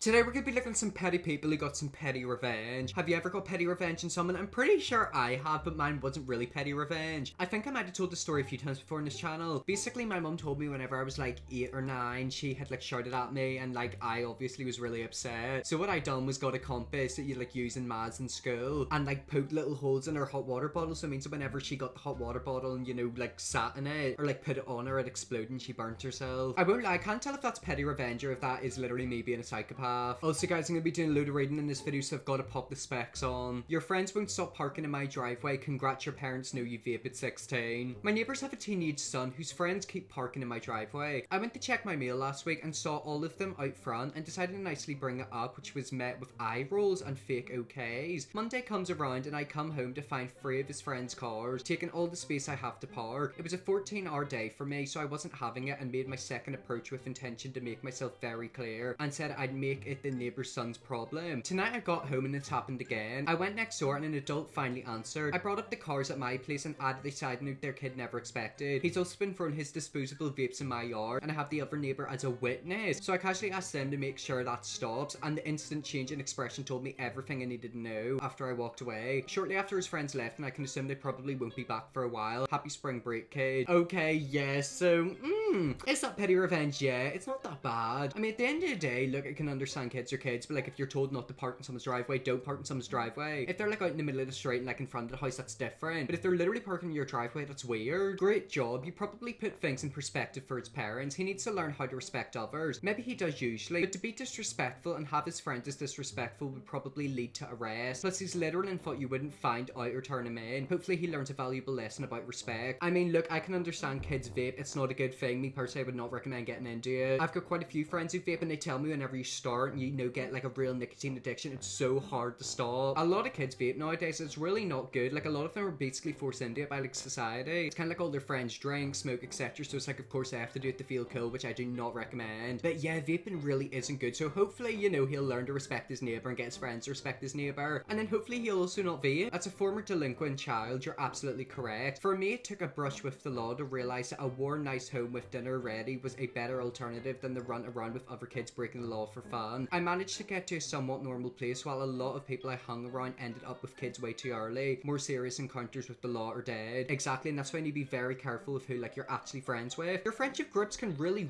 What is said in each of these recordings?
Today we're going to be looking at some petty people who got some petty revenge. Have you ever got petty revenge on someone? I'm pretty sure I have, but mine wasn't really petty revenge. I think I might have told the story a few times before on this channel. Basically, my mum told me whenever I was like 8 or 9, she had like shouted at me and like I obviously was really upset. So what I done was got a compass that you like use in maths in school and like poked little holes in her hot water bottle. So it means that whenever she got the hot water bottle and like sat in it or like put it on her, it exploded and she burnt herself. I won't lie, I can't tell if that's petty revenge or if that is literally me being a psychopath. Also guys, I'm gonna be doing a load of reading in this video, so I've got to pop the specs on. Your friends won't stop parking in my driveway. Congrats, your parents know you vape at 16. My neighbors have a teenage son whose friends keep parking in my driveway. I went to check my mail last week and saw all of them out front and decided to nicely bring it up, which was met with eye rolls and fake okays. Monday comes around and I come home to find 3 of his friends' cars taking all the space I have to park. It was a 14-hour day for me, so I wasn't having it and made my second approach with intention to make myself very clear and said I'd make it the neighbor's son's problem. Tonight I got home and it's happened again. I went next door and an adult finally answered. I brought up the cars at my place and added a side note their kid never expected. He's also been throwing his disposable vapes in my yard and I have the other neighbor as a witness. So I casually asked them to make sure that stops, and the instant change in expression told me everything I needed to know after I walked away. Shortly after his friends left, and I can assume they probably won't be back for a while. Happy spring break, kid. Okay, yes, so it's not petty revenge, yeah. It's not that bad. I mean, at the end of the day, look, I can understand kids are kids, but like if you're told not to park in someone's driveway, don't park in someone's driveway. If they're like out in the middle of the street and like in front of the house, that's different. But if they're literally parking in your driveway, that's weird. Great job. You probably put things in perspective for his parents. He needs to learn how to respect others. Maybe he does usually, but to be disrespectful and have his friends as disrespectful would probably lead to arrest. Plus he's literal and thought you wouldn't find out or turn him in. Hopefully he learns a valuable lesson about respect. I mean, look, I can understand kids vape. It's not a good thing. Me personally, I would not recommend getting into it. I've got quite a few friends who vape and they tell me whenever you start and you get like a real nicotine addiction, it's so hard to stop. A lot of kids vape nowadays. It's really not good. Like a lot of them are basically forced into it by like society. It's kind of like all their friends drink, smoke, etc. So it's like, of course, they have to do it to feel cool, which I do not recommend. But yeah, vaping really isn't good. So hopefully, he'll learn to respect his neighbor and get his friends to respect his neighbor. And then hopefully he'll also not vape. As a former delinquent child, you're absolutely correct. For me, it took a brush with the law to realize that a warm, nice home with dinner ready was a better alternative than the run around with other kids breaking the law for fun. I managed to get to a somewhat normal place while a lot of people I hung around ended up with kids way too early. More serious encounters with the law or dead. Exactly, and that's why you need to be very careful of who like you're actually friends with. Your friendship groups can really,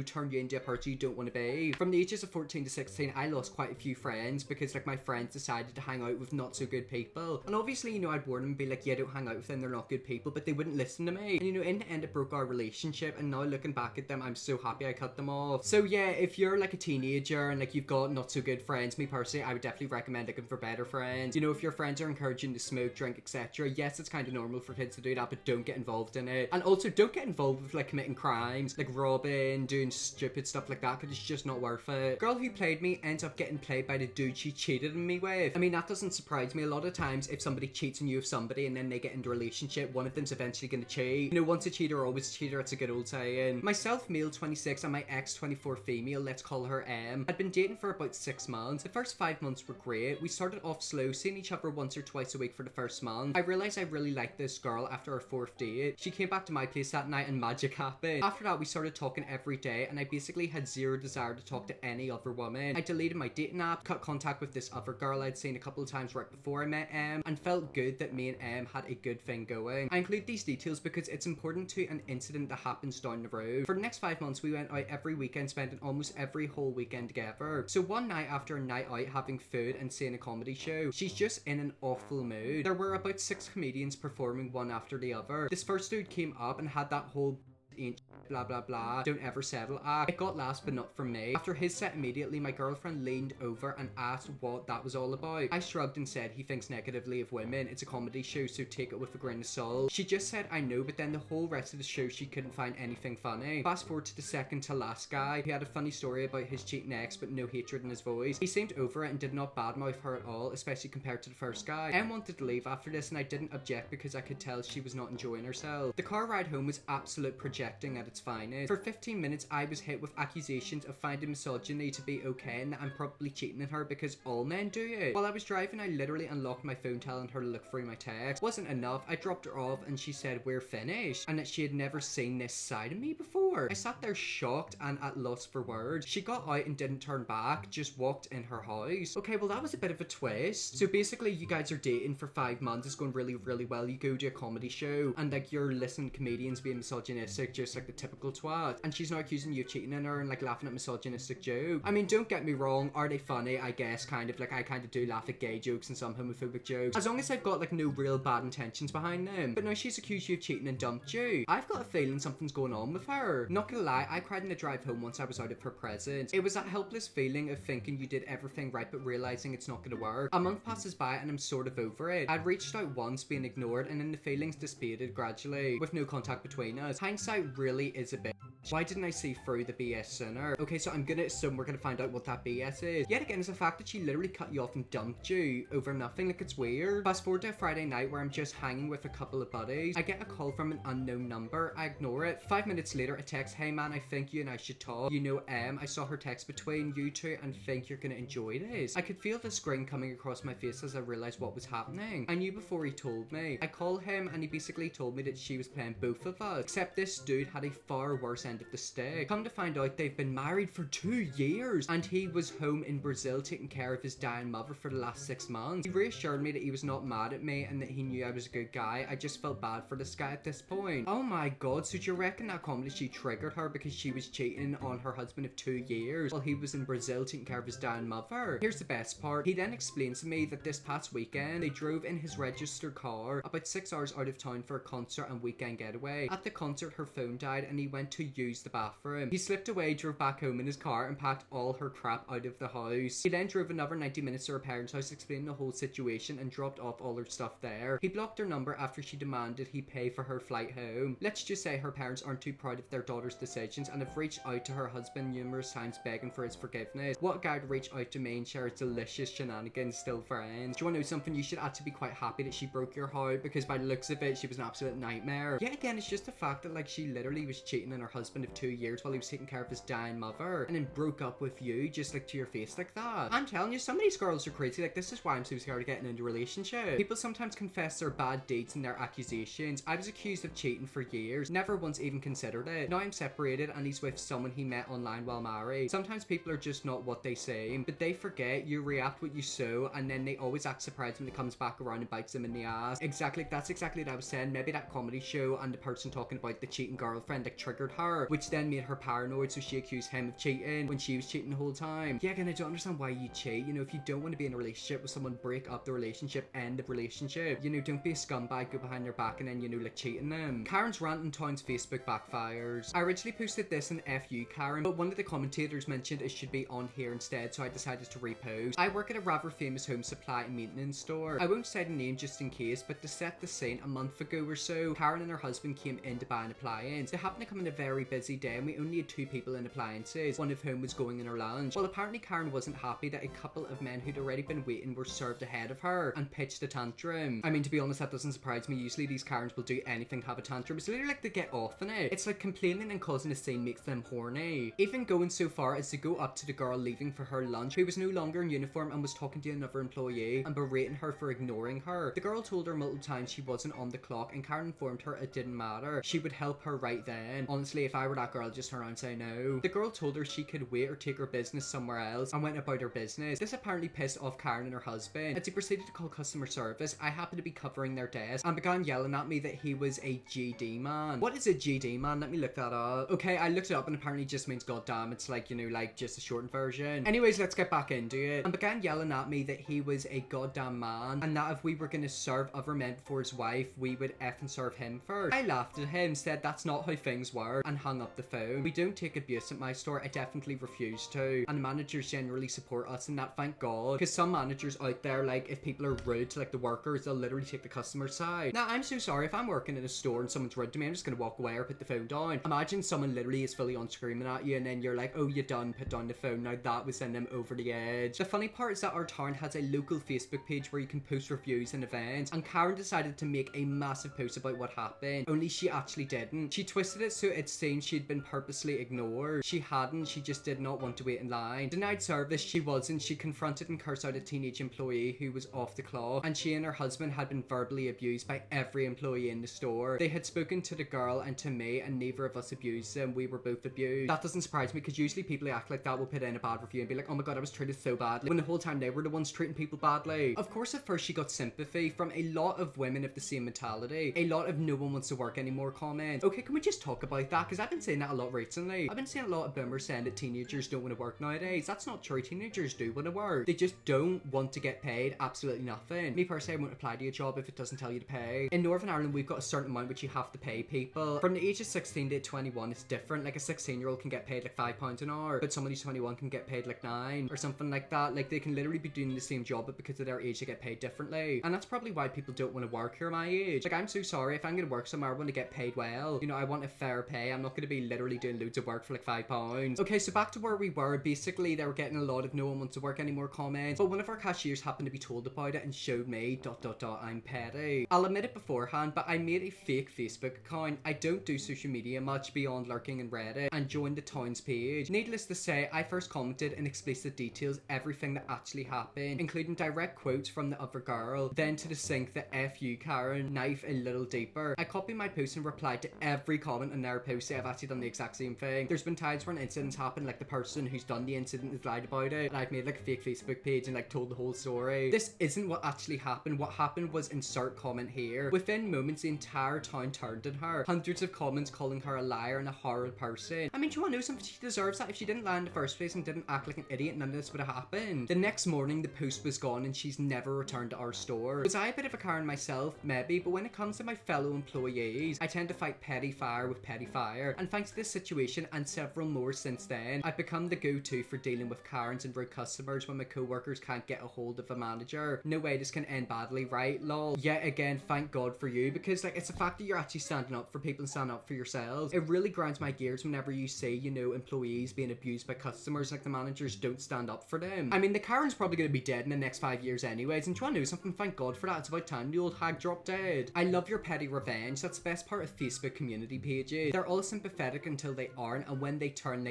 turn you into a person you don't want to be. From the ages of 14 to 16, I lost quite a few friends because like my friends decided to hang out with not so good people. And obviously, I'd warn them and be like, yeah, don't hang out with them, they're not good people, but they wouldn't listen to me. And in the end, it broke our relationship, and now looking back at them, I'm so happy I cut them off. So yeah, if you're like a teenager and like you've got not so good friends, me personally, I would definitely recommend looking for better friends. If your friends are encouraging to smoke, drink, etc., yes, it's kind of normal for kids to do that, but don't get involved in it. And also, don't get involved with like committing crimes, like robbing, doing stupid stuff like that, because it's just not worth it. Girl who played me ends up getting played by the dude she cheated on me with. I mean, that doesn't surprise me. A lot of times, if somebody cheats on you with somebody and then they get into a relationship, one of them's eventually going to cheat. Once a cheater, always a cheater. It's a good old saying. Myself, male 26, and my ex 24 female, let's call her M, had been dating for about 6 months. The first 5 months were great. We started off slow, seeing each other once or twice a week for the first month. I realized I really liked this girl after our 4th date. She came back to my place that night and magic happened. After that, we started talking every day and I basically had zero desire to talk to any other woman. I deleted my dating app, cut contact with this other girl I'd seen a couple of times right before I met M, and felt good that me and M had a good thing going. I include these details because it's important to an incident that happens down the road. For the next 5 months, we went out every weekend, spending almost every whole weekend together. So one night after a night out having food and seeing a comedy show, she's just in an awful mood. There were about 6 comedians performing one after the other. This first dude came up and had that whole ain't blah blah blah, don't ever settle act. It got laughs but not from me. After his set, immediately my girlfriend leaned over and asked what that was all about. I shrugged and said he thinks negatively of women. It's a comedy show, so take it with a grain of salt. She just said I know, but then the whole rest of the show she couldn't find anything funny. Fast forward to the second to last guy. He had a funny story about his cheating ex but no hatred in his voice. He seemed over it and did not badmouth her at all, especially compared to the first guy. Em wanted to leave after this and I didn't object because I could tell she was not enjoying herself. The car ride home was absolute projection projecting at its finest. For 15 minutes, I was hit with accusations of finding misogyny to be okay and that I'm probably cheating on her because all men do it. While I was driving, I literally unlocked my phone telling her to look through my text. Wasn't enough, I dropped her off and she said we're finished and that she had never seen this side of me before. I sat there shocked and at loss for words. She got out and didn't turn back, just walked in her house. Okay, well that was a bit of a twist. So basically you guys are dating for 5 months, it's going really well. You go to a comedy show and like you're listening to comedians being misogynistic, just like the typical twat, and she's now accusing you of cheating on her and like laughing at misogynistic jokes. I mean, don't get me wrong, are they funny? I guess kind of, like I kind of do laugh at gay jokes and some homophobic jokes, as long as I've got like no real bad intentions behind them. But now she's accused you of cheating and dumped you. I've got a feeling something's going on with her. Not gonna lie, I cried in the drive home once I was out of her presence. It was that helpless feeling of thinking you did everything right but realizing it's not gonna work. A month passes by and I'm sort of over it. I'd reached out once, being ignored, and then the feelings dissipated gradually, with no contact between us. Hindsight really is a bitch. Why didn't I see through the BS sooner? Okay, so I'm gonna assume we're gonna find out what that BS is. Yet again, it's the fact that she literally cut you off and dumped you over nothing. Like, it's weird. Fast forward to a Friday night where I'm just hanging with a couple of buddies. I get a call from an unknown number. I ignore it. 5 minutes later, a text, hey man, I think you and I should talk. You know, I saw her text between you two and think you're gonna enjoy this. I could feel the grin coming across my face as I realized what was happening. I knew before he told me. I called him and he basically told me that she was playing both of us, except this dude had a far worse end of the stick. Come to find out, they've been married for 2 years and he was home in Brazil taking care of his dying mother for the last 6 months. He reassured me that he was not mad at me and that he knew I was a good guy. I just felt bad for this guy at this point. Oh my god, so do you reckon that comedy she triggered her because she was cheating on her husband of 2 years while he was in Brazil taking care of his dying mother? Here's the best part. He then explained to me that this past weekend they drove in his registered car about 6 hours out of town for a concert and weekend getaway. At the concert her phone died and he went to use the bathroom. He slipped away, drove back home in his car and packed all her crap out of the house. He then drove another 90 minutes to her parents' house, explaining the whole situation and dropped off all her stuff there. He blocked her number after she demanded he pay for her flight home. Let's just say her parents aren't too proud of their daughter's decisions and have reached out to her husband numerous times begging for his forgiveness. What guy would reach out to me and share delicious shenanigans, still friends? Do you want to know something? You should actually be quite happy that she broke your heart, because by the looks of it she was an absolute nightmare. Yet again, it's just the fact that like she literally was cheating on her husband of 2 years while he was taking care of his dying mother and then broke up with you just like to your face like that. I'm telling you, some of these girls are crazy. Like, this is why I'm so scared of getting into a relationship. People sometimes confess their bad deeds and their accusations. I was accused of cheating for years, never once even considered it. Now I'm separated and he's with someone he met online while married. Sometimes people are just not what they say, but they forget you react what you sow, and then they always act surprised when it comes back around and bites them in the ass. Exactly, that's exactly what I was saying. Maybe that comedy show and the person talking about the cheating girlfriend like triggered her, which then made her paranoid, so she accused him of cheating when she was cheating the whole time. Yeah, again, I don't understand why you cheat. You know, if you don't want to be in a relationship with someone, break up the relationship, end the relationship. You know, don't be a scumbag, go behind their back and then, you know, like cheating them. Karen's rant on Town's Facebook backfires. I originally posted this in FU Karen, but one of the commentators mentioned it should be on here instead, so I decided to repost. I work at a rather famous home supply and maintenance store. I won't say the name just in case, but to set the scene, a month ago or so, Karen and her husband came in to buy an appliance. They happened to come in a very busy day and we only had 2 people in appliances, one of whom was going in her lunch. Well, apparently Karen wasn't happy that a couple of men who'd already been waiting were served ahead of her and pitched a tantrum. I mean, to be honest, that doesn't surprise me. Usually these Karens will do anything to have a tantrum. It's literally like they get off in it. It's like complaining and causing a scene makes them horny. Even going so far as to go up to the girl leaving for her lunch, who was no longer in uniform and was talking to another employee and berating her for ignoring her. The girl told her multiple times she wasn't on the clock and Karen informed her it didn't matter. She would help her right then. Honestly, if I were that girl, I'd just turn around and say no. The girl told her she could wait or take her business somewhere else and went about her business. This apparently pissed off Karen and her husband. As he proceeded to call customer service, I happened to be covering their desk and began yelling at me that he was a GD man. What is a GD man? Let me look that up. Okay, I looked it up and apparently it just means goddamn. It's like, you know, like just a shortened version. Anyways, let's get back into it. And began yelling at me that he was a goddamn man and that if we were gonna serve other men before his wife, we would effing serve him first. I laughed at him, said that's not how things work, and hung up the phone. We don't take abuse at my store. I definitely refuse to. And managers generally support us in that, thank God. Because some managers out there, like if people are rude to like the workers, they'll literally take the customer side. Now, I'm so sorry if I'm working in a store and someone's rude to me, I'm just gonna walk away or put the phone down. Imagine someone literally is fully on screaming at you and then you're like, oh, you done, put down the phone. Now that would send them over the edge. The funny part is that our town has a local Facebook page where you can post reviews and events, and Karen decided to make a massive post about what happened, only she actually didn't. She twisted it so it seemed she'd been purposely ignored. She hadn't, she just did not want to wait in line. Denied service, she wasn't. She confronted and cursed out a teenage employee who was off the clock, and she and her husband had been verbally abused by every employee in the store. They had spoken to the girl and to me, and neither of us abused them. We were both abused. That doesn't surprise me, because usually people who act like that will put in a bad review and be like, oh my god, I was treated so badly, when the whole time they were the ones treating people badly. Of course, at first she got sympathy from a lot of women of the same mentality. A lot of no one wants to work anymore comments. Okay, can we just talk about that? Because I've been saying that a lot recently. I've been seeing a lot of boomers saying that teenagers don't want to work nowadays. That's not true. Teenagers do want to work. They just don't want to get paid absolutely nothing. Me personally, I won't apply to a job if it doesn't tell you to pay. In Northern Ireland, we've got a certain amount which you have to pay people. From the age of 16 to 21, it's different. Like a 16-year-old can get paid like £5 an hour, but somebody who's 21 can get paid like 9 or something like that. Like they can literally be doing the same job, but because of their age, they get paid differently. And that's probably why people don't want to work here my age. Like, I'm so sorry. If I'm going to work somewhere, I want to get paid well. You know, I want a fair pay. I'm not going to be literally doing loads of work for like £5. Okay, so back to where we were. Basically, they were getting a lot of no one wants to work anymore comments, but one of our cashiers happened to be told about it and showed me ... I'm petty. I'll admit it beforehand, but I made a fake Facebook account. I don't do social media much beyond lurking in Reddit, and joined the town's page. Needless to say, I first commented in explicit details everything that actually happened, including direct quotes from the other girl, then to the sink, the F you Karen, knife a little deeper. I copied my post and replied to every comment on their post. I've actually done the exact same thing. There's been times when incidents happen, like the person who's done the incident has lied about it, and I've made like a fake Facebook page and like told the whole story. This isn't what actually happened. What happened was insert comment here. Within moments, the entire town turned on her. Hundreds of comments calling her a liar and a horrible person. I mean, do you want to know something? She deserves that. If she didn't lie in the first place and didn't act like an idiot, none of this would have happened. The next morning, the post was gone and she's never returned to our store. Was I a bit of a Karen myself? Maybe, but when it comes to my fellow employees, I tend to fight petty fire with petty fire. And thanks to this situation and several more since then, I've become the go-to for dealing with Karens and rude customers when my co-workers can't get a hold of a manager. No way this can end badly, right? Lol. Yet again, thank God for you, because like it's the fact that you're actually standing up for people and standing up for yourselves. It really grinds my gears whenever you see, you know, employees being abused by customers, like the managers don't stand up for them. I mean, the Karen's probably going to be dead in the next 5 years anyways, and do you want to know something? Thank God for that. It's about time the old hag dropped dead. I love your petty revenge. That's the best part of Facebook community pages. They're all sympathetic until they aren't, and when they turn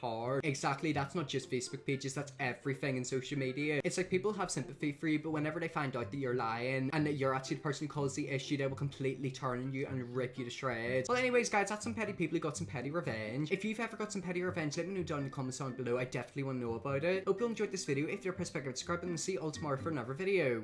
hard. Exactly, that's not just Facebook pages, that's everything in social media. It's like people have sympathy for you, but whenever they find out that you're lying and that you're actually the person who caused the issue, they will completely turn on you and rip you to shreds. Well, anyways, guys, that's some petty people who got some petty revenge. If you've ever got some petty revenge, let me know down in the comments down below. I definitely want to know about it. Hope you enjoyed this video. If you're a prospective subscriber, and see you all tomorrow for another video.